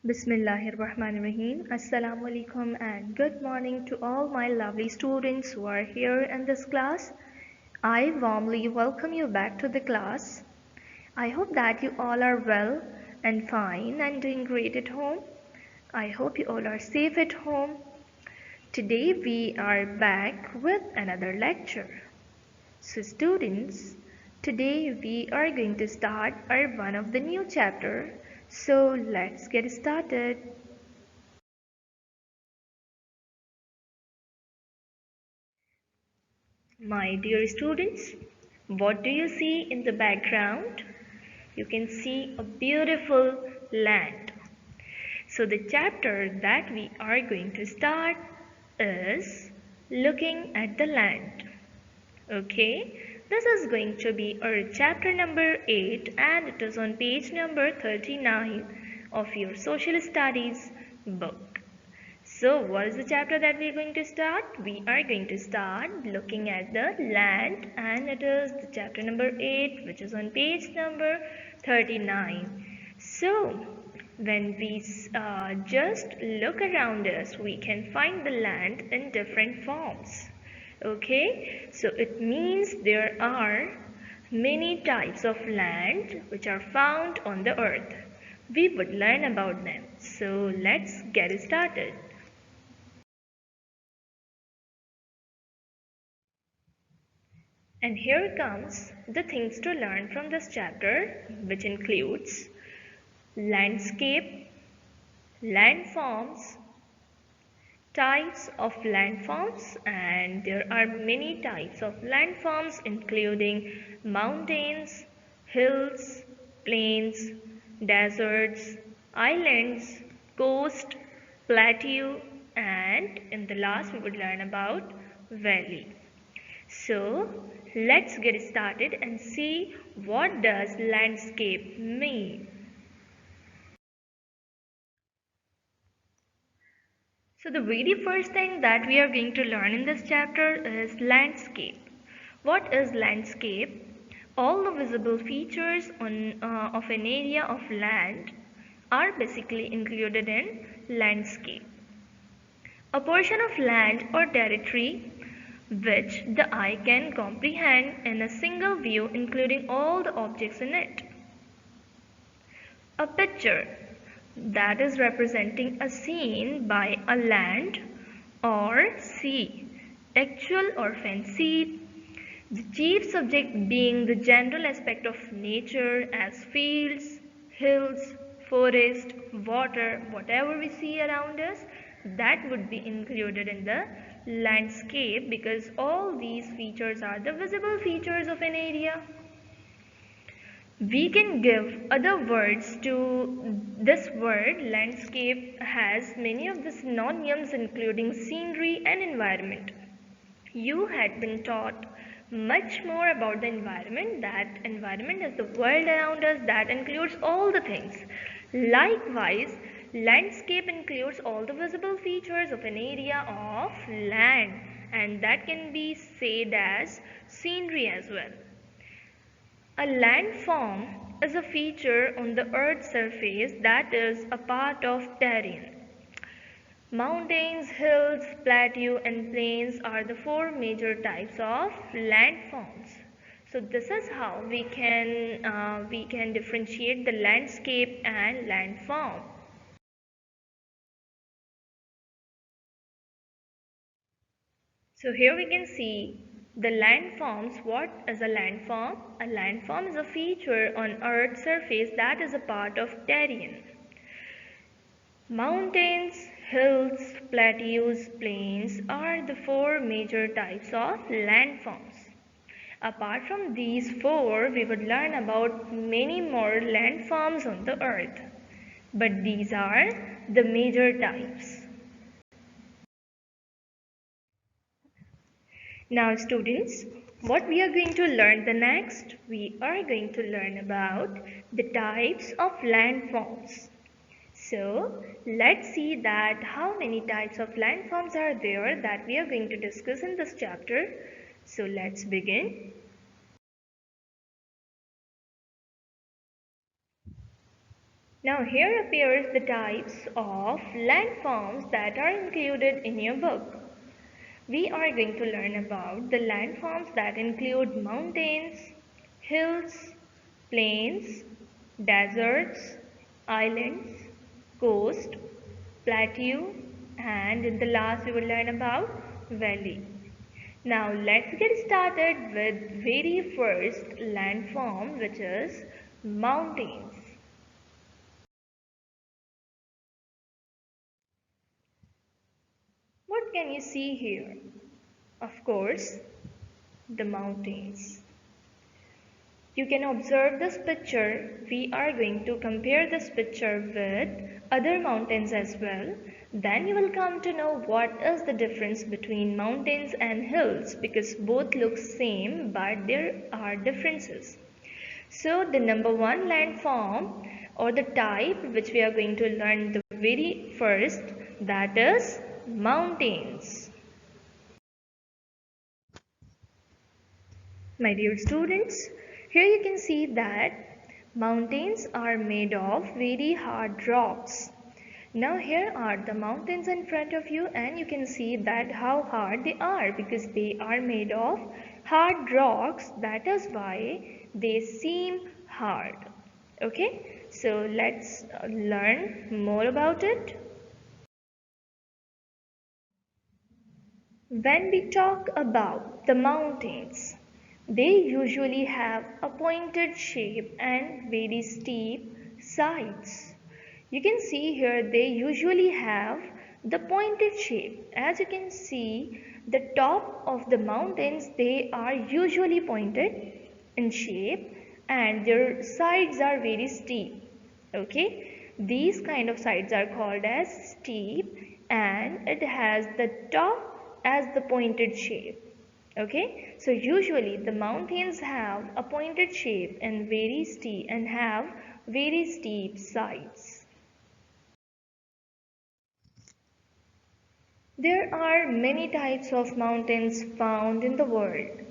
Bismillahirrahmanirrahim. Assalamu alaikum and good morning to all my lovely students who are here in this class. I warmly welcome you back to the class. I hope that you all are well and fine and doing great at home. I hope you all are safe at home. Today we are back with another lecture. So students, today we are going to start our one of the new chapter. So let's get started. My dear students, what do you see in the background? You can see a beautiful land. So the chapter that we are going to start is looking at the land. Okay, this is going to be our chapter number 8 and it is on page number 39 of your social studies book. So what is the chapter that we are going to start? We are going to start looking at the land and it is the chapter number 8 which is on page number 39. So when we just look around us, we can find the land in different forms. Okay, so it means there are many types of land which are found on the earth. We would learn about them. So let's get started. And here comes the things to learn from this chapter, which includes landscape, landforms, types of landforms, and there are many types of landforms including mountains, hills, plains, deserts, islands, coast, plateau, and in the last we would learn about valley. So let's get started and see what does landscape mean. So the very first thing that we are going to learn in this chapter is landscape. What is landscape? All the visible features of an area of land are basically included in landscape. A portion of land or territory which the eye can comprehend in a single view including all the objects in it. A picture that is representing a scene by a land or sea, actual or fancied, the chief subject being the general aspect of nature as fields, hills, forest, water, whatever we see around us, that would be included in the landscape because all these features are the visible features of an area. We can give other words to this word. Landscape has many of the synonyms including scenery and environment. You had been taught much more about the environment. That environment is the world around us that includes all the things. Likewise, landscape includes all the visible features of an area of land and that can be said as scenery as well. A landform is a feature on the Earth's surface that is a part of terrain. Mountains, hills, plateau and plains are the four major types of landforms. So this is how we can differentiate the landscape and landform. So here we can see the landforms. What is a landform? A landform is a feature on Earth's surface that is a part of terrain. Mountains, hills, plateaus, plains are the four major types of landforms. Apart from these four, we would learn about many more landforms on the earth. But these are the major types. Now students, what we are going to learn the next? We are going to learn about the types of landforms. So let's see that how many types of landforms are there that we are going to discuss in this chapter. So let's begin. Now here appears the types of landforms that are included in your book. We are going to learn about the landforms that include mountains, hills, plains, deserts, islands, coast, plateau, and in the last we will learn about valley. Now let's get started with very first landform, which is mountains. What can you see here? Of course, the mountains. You can observe this picture. We are going to compare this picture with other mountains as well. Then you will come to know what is the difference between mountains and hills, because both look same but there are differences. So the number one landform or the type which we are going to learn the very first, that is mountains. My dear students, here you can see that mountains are made of very hard rocks. Now here are the mountains in front of you, and you can see that how hard they are, because they are made of hard rocks. That is why they seem hard. Okay, so let's learn more about it. When we talk about the mountains, they usually have a pointed shape and very steep sides. You can see here they usually have the pointed shape. As you can see, the top of the mountains, they are usually pointed in shape and their sides are very steep. Okay, these kind of sides are called as steep and it has the top as the pointed shape. Okay, so usually the mountains have a pointed shape and have very steep sides. There are many types of mountains found in the world.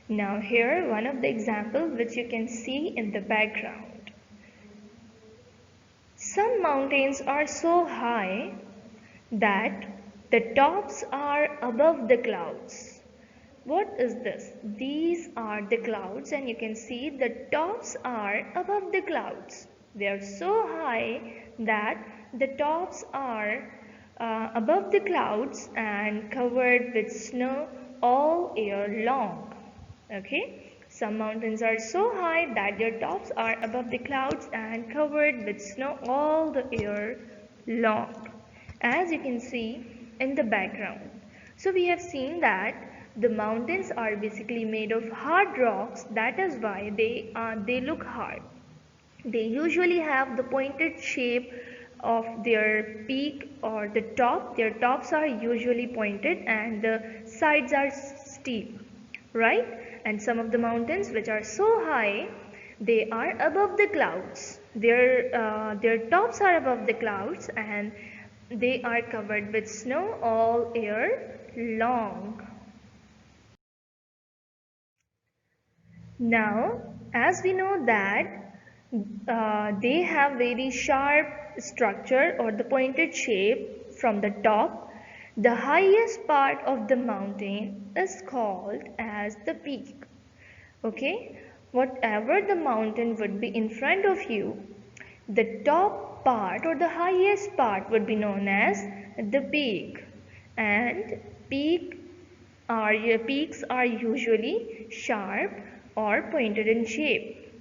Now here one of the examples which you can see in the background. Some mountains are so high that the tops are above the clouds. What is this? These are the clouds and you can see the tops are above the clouds. They are so high that the tops are above the clouds and covered with snow all year long. Okay, some mountains are so high that their tops are above the clouds and covered with snow all the year long, as you can see in the background. So we have seen that the mountains are basically made of hard rocks. That is why they look hard. They usually have the pointed shape of their peak or the top. Their tops are usually pointed and the sides are steep, right? And some of the mountains which are so high, they are above the clouds. Their tops are above the clouds and they are covered with snow all year long. Now, as we know that they have very sharp structure or the pointed shape from the top, the highest part of the mountain is called as the peak. Okay, whatever the mountain would be in front of you, the top part or the highest part would be known as the peak, and peaks are usually sharp or pointed in shape.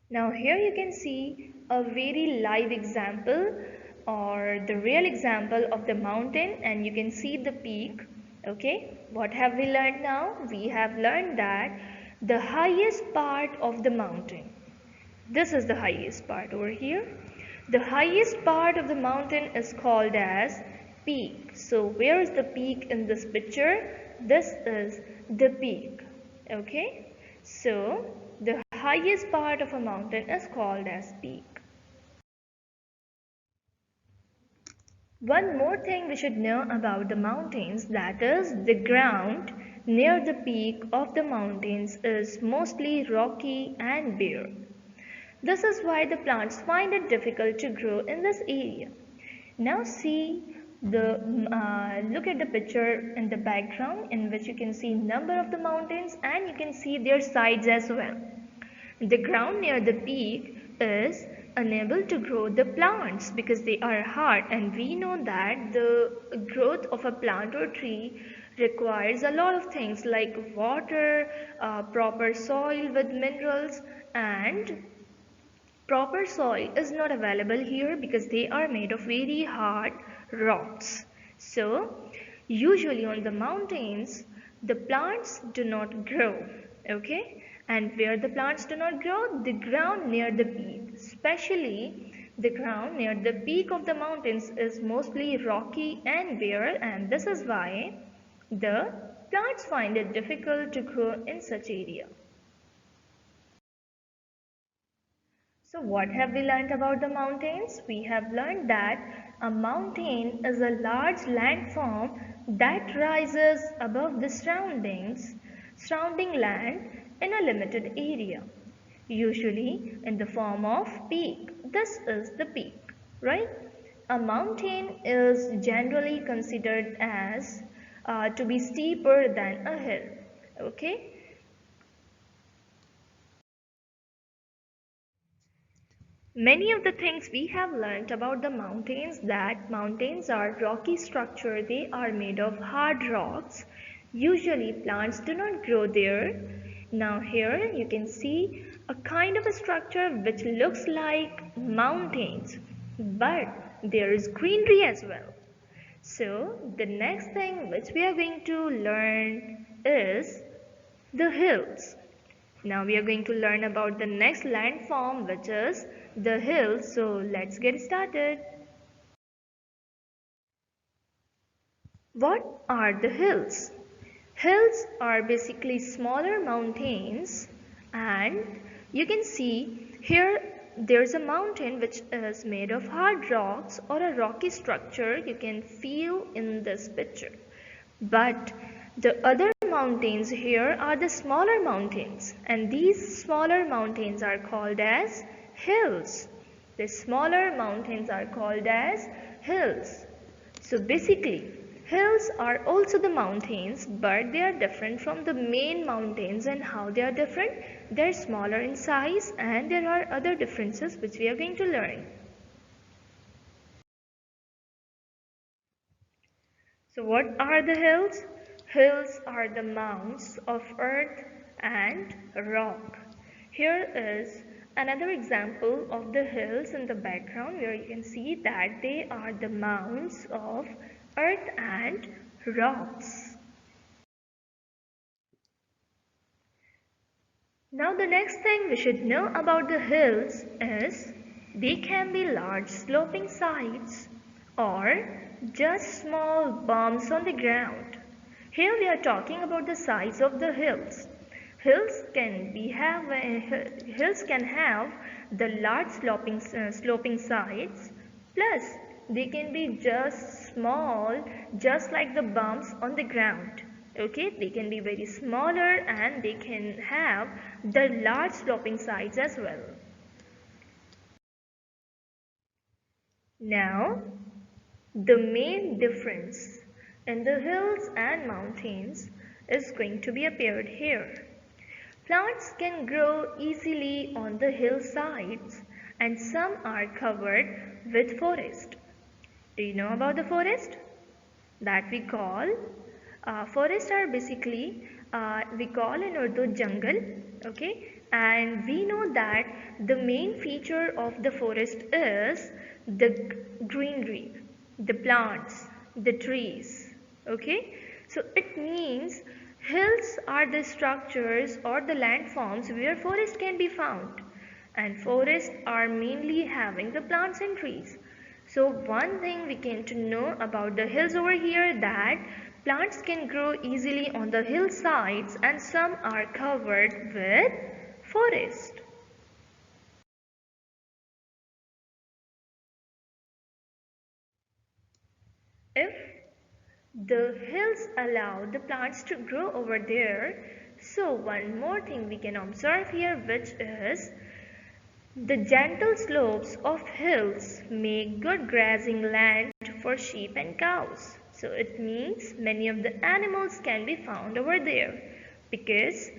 Now here you can see a very live example or the real example of the mountain, and you can see the peak. Okay, what have we learned now? We have learned that the highest part of the mountain, this is the highest part over here. The highest part of the mountain is called as peak. So where is the peak in this picture? This is the peak. Okay, so the highest part of a mountain is called as peak. One more thing we should know about the mountains, that is the ground near the peak of the mountains is mostly rocky and bare. This is why the plants find it difficult to grow in this area. Now see look at the picture in the background in which you can see number of the mountains and you can see their sides as well. The ground near the peak is unable to grow the plants because they are hard, and we know that the growth of a plant or tree requires a lot of things like water, proper soil with minerals, and proper soil is not available here because they are made of very hard rocks. So usually on the mountains the plants do not grow. Okay, and where the plants do not grow, the ground near the peak, especially the ground near the peak of the mountains is mostly rocky and bare, and this is why the plants find it difficult to grow in such area. So what have we learned about the mountains? We have learned that a mountain is a large landform that rises above the surrounding land in a limited area, usually in the form of peak. This is the peak, right? A mountain is generally considered as to be steeper than a hill, okay? Many of the things we have learnt about the mountains, that mountains are rocky structure, they are made of hard rocks. Usually plants do not grow there. Now here you can see a kind of a structure which looks like mountains, but there is greenery as well. So the next thing which we are going to learn is the hills. Now we are going to learn about the next landform, which is the hills. So let's get started. What are the hills? Hills are basically smaller mountains, and you can see here there's a mountain which is made of hard rocks or a rocky structure you can feel in this picture. But the other mountains here are the smaller mountains, and these smaller mountains are called as hills. The smaller mountains are called as hills. So basically, hills are also the mountains, but they are different from the main mountains. And how they are different? They are smaller in size, and there are other differences which we are going to learn. So what are the hills? Hills are the mounds of earth and rock. Here is another example of the hills in the background where you can see that they are the mounds of earth and rocks. Now the next thing we should know about the hills is they can be large sloping sides or just small bumps on the ground. Here we are talking about the size of the hills. Hills can have the large sloping sides, plus they can be just small, just like the bumps on the ground. Okay, they can be very smaller and they can have the large sloping sides as well. Now, the main difference in the hills and mountains is going to be appeared here. Plants can grow easily on the hillsides and some are covered with forest. Do you know about the forest? That we call forests are basically we call in Urdu jungle, okay, and we know that the main feature of the forest is the greenery, the plants, the trees, okay. So it means hills are the structures or the landforms where forest can be found, and forests are mainly having the plants and trees. So one thing we came to know about the hills over here, that plants can grow easily on the hillsides and some are covered with forest. If The hills allow the plants to grow over there. So one more thing we can observe here, which is the gentle slopes of hills make good grazing land for sheep and cows. So it means many of the animals can be found over there because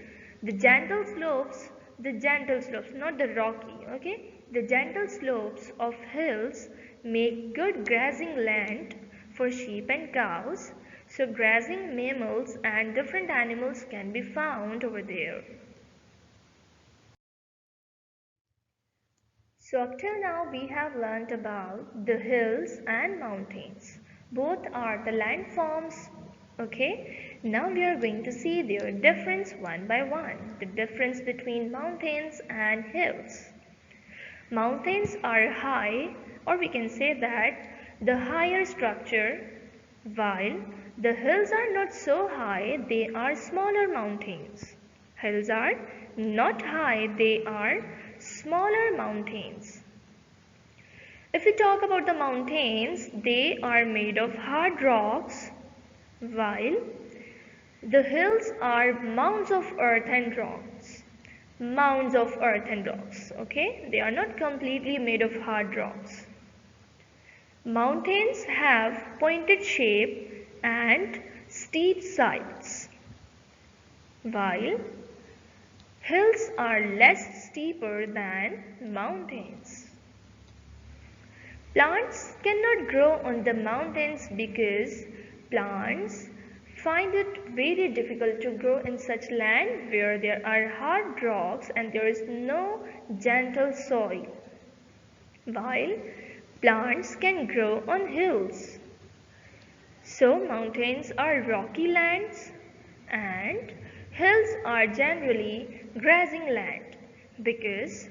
the gentle slopes, not the rocky, okay? The gentle slopes of hills make good grazing land for sheep and cows. So grazing mammals and different animals can be found over there. So up till now we have learnt about the hills and mountains. Both are the landforms. Okay, now we are going to see their difference one by one. The difference between mountains and hills. Mountains are high, or we can say that the higher structure, while the hills are not so high, they are smaller mountains. Hills are not high, they are smaller mountains. If we talk about the mountains, they are made of hard rocks, while the hills are mounds of earth and rocks. Mounds of earth and rocks, okay? They are not completely made of hard rocks. Mountains have pointed shape and steep sides, while hills are less steeper than mountains. Plants cannot grow on the mountains because plants find it very difficult to grow in such land where there are hard rocks and there is no gentle soil, while plants can grow on hills. So mountains are rocky lands and hills are generally grazing land because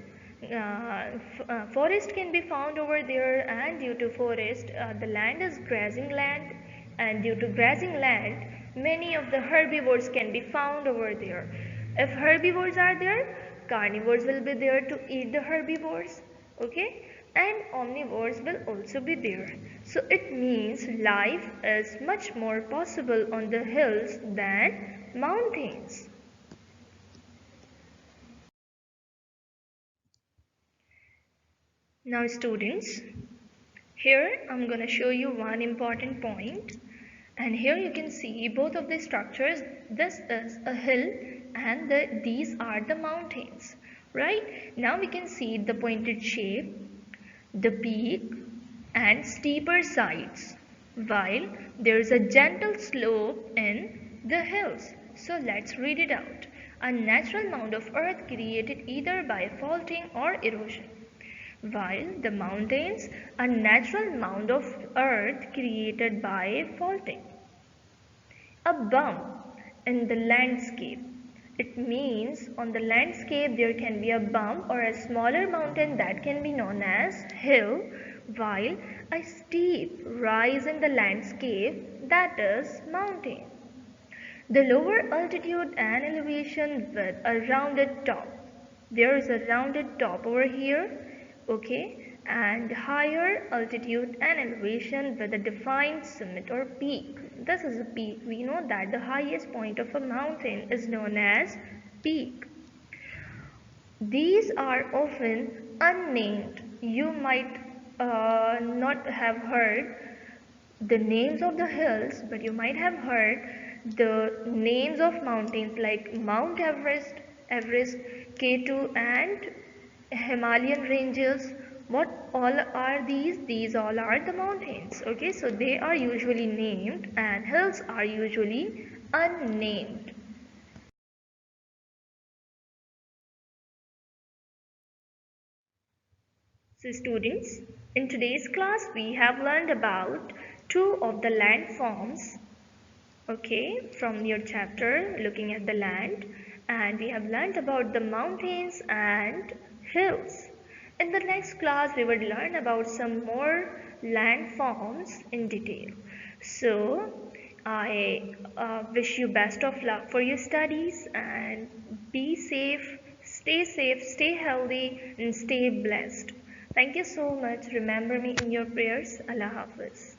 forest can be found over there, and due to forest the land is grazing land, and due to grazing land many of the herbivores can be found over there. If herbivores are there, carnivores will be there to eat the herbivores, okay, and omnivores will also be there. So it means life is much more possible on the hills than mountains. Now students, here I'm going to show you one important point, and here you can see both of the structures. This is a hill and these are the mountains, right? Now we can see the pointed shape, the peak and steeper sides, while there is a gentle slope in the hills. So let's read it out. A natural mound of earth created either by faulting or erosion, while the mountains a natural mound of earth created by faulting. A bump in the landscape. It means on the landscape there can be a bump or a smaller mountain that can be known as hill, while a steep rise in the landscape, that is mountain. The lower altitude and elevation with a rounded top. There is a rounded top over here, okay, and higher altitude and elevation with a defined summit or peak. This is a peak. We know that the highest point of a mountain is known as peak. These are often unnamed. You might not have heard the names of the hills, but you might have heard the names of mountains like Mount Everest, K2 and Himalayan ranges. What all are these? These all are the mountains. Okay, so they are usually named and hills are usually unnamed. So students, in today's class we have learned about two of the landforms, okay, from your chapter looking at the land, and we have learned about the mountains and hills. In the next class we will learn about some more landforms in detail. So I wish you best of luck for your studies, and be safe, stay healthy and stay blessed. Thank you so much. Remember me in your prayers. Allah Hafiz.